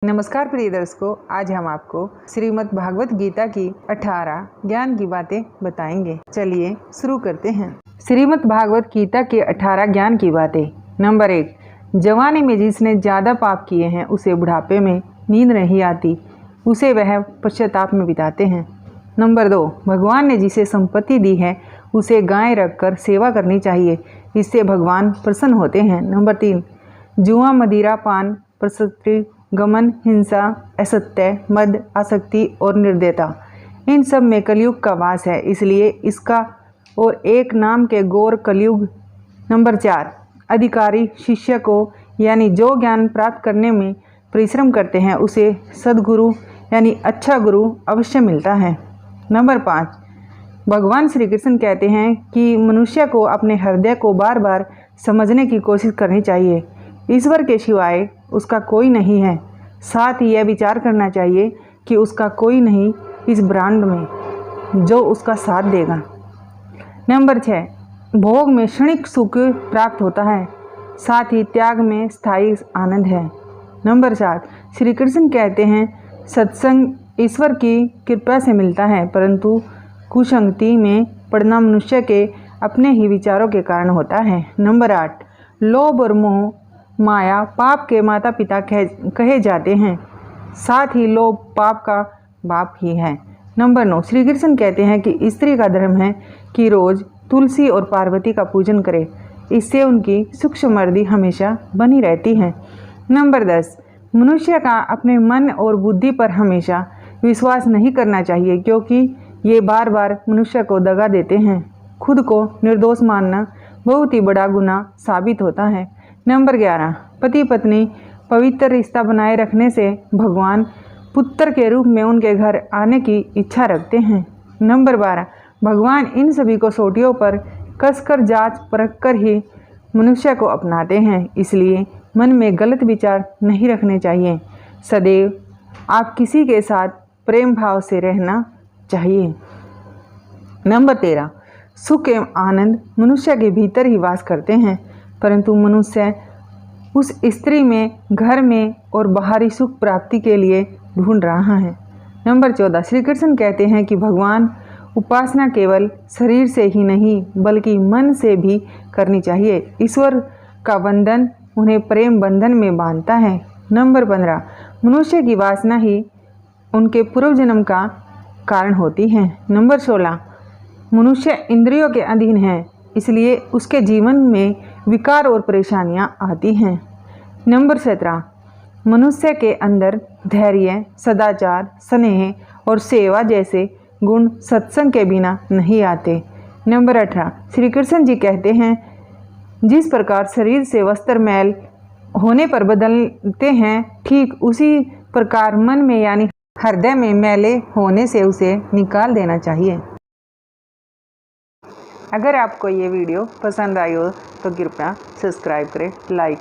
नमस्कार प्रिय दर्शकों, आज हम आपको श्रीमद् भागवत गीता की 18 ज्ञान की बातें बताएंगे। चलिए शुरू करते हैं। श्रीमद् भागवत गीता के 18 ज्ञान की बातें। नंबर 1, जवानी में जिसने ज़्यादा पाप किए हैं उसे बुढ़ापे में नींद नहीं आती, उसे वह पश्चाताप में बिताते हैं। नंबर 2, भगवान ने जिसे संपत्ति दी है उसे गाय रखकर सेवा करनी चाहिए, इससे भगवान प्रसन्न होते हैं। नंबर 3, जुआ, मदिरा, पान, प्रसक्ति, गमन, हिंसा, असत्य, मद, आसक्ति और निर्दयता, इन सब में कलयुग का वास है, इसलिए इसका और एक नाम के गौर कलयुग। नंबर 4, अधिकारी शिष्य को यानी जो ज्ञान प्राप्त करने में परिश्रम करते हैं उसे सद्गुरु यानी अच्छा गुरु अवश्य मिलता है। नंबर 5, भगवान श्री कृष्ण कहते हैं कि मनुष्य को अपने हृदय को बार बार समझने की कोशिश करनी चाहिए। ईश्वर के सिवाय उसका कोई नहीं है। साथ ही यह विचार करना चाहिए कि उसका कोई नहीं इस ब्रह्मांड में जो उसका साथ देगा। नंबर 6, भोग में क्षणिक सुख प्राप्त होता है, साथ ही त्याग में स्थायी आनंद है। नंबर 7, श्री कृष्ण कहते हैं सत्संग ईश्वर की कृपा से मिलता है, परंतु कुसंगति में पड़ना मनुष्य के अपने ही विचारों के कारण होता है। नंबर 8, लोभ और मोह माया पाप के माता पिता कहे जाते हैं, साथ ही लोभ पाप का बाप ही है। नंबर 9, श्री कृष्ण कहते हैं कि स्त्री का धर्म है कि रोज तुलसी और पार्वती का पूजन करे, इससे उनकी सुख समृद्धि हमेशा बनी रहती है। नंबर 10, मनुष्य का अपने मन और बुद्धि पर हमेशा विश्वास नहीं करना चाहिए, क्योंकि ये बार बार मनुष्य को दगा देते हैं। खुद को निर्दोष मानना बहुत ही बड़ा गुनाह साबित होता है। नंबर 11, पति पत्नी पवित्र रिश्ता बनाए रखने से भगवान पुत्र के रूप में उनके घर आने की इच्छा रखते हैं। नंबर 12, भगवान इन सभी कसौटियों पर कसकर जांच परख कर ही मनुष्य को अपनाते हैं, इसलिए मन में गलत विचार नहीं रखने चाहिए। सदैव आप किसी के साथ प्रेम भाव से रहना चाहिए। नंबर 13, सुख एवं आनंद मनुष्य के भीतर ही वास करते हैं, परंतु मनुष्य उस स्त्री में, घर में और बाहरी सुख प्राप्ति के लिए ढूंढ रहा है। नंबर 14, श्री कृष्ण कहते हैं कि भगवान उपासना केवल शरीर से ही नहीं बल्कि मन से भी करनी चाहिए। ईश्वर का बंधन उन्हें प्रेम बंधन में बांधता है। नंबर 15, मनुष्य की वासना ही उनके पूर्व जन्म का कारण होती है। नंबर 16, मनुष्य इंद्रियों के अधीन है, इसलिए उसके जीवन में विकार और परेशानियां आती हैं। नंबर 17, मनुष्य के अंदर धैर्य, सदाचार, स्नेह और सेवा जैसे गुण सत्संग के बिना नहीं आते। नंबर 18, श्री कृष्ण जी कहते हैं जिस प्रकार शरीर से वस्त्र मैल होने पर बदलते हैं, ठीक उसी प्रकार मन में यानी हृदय में मैले होने से उसे निकाल देना चाहिए। अगर आपको ये वीडियो पसंद आई हो तो कृपया सब्सक्राइब करें, लाइक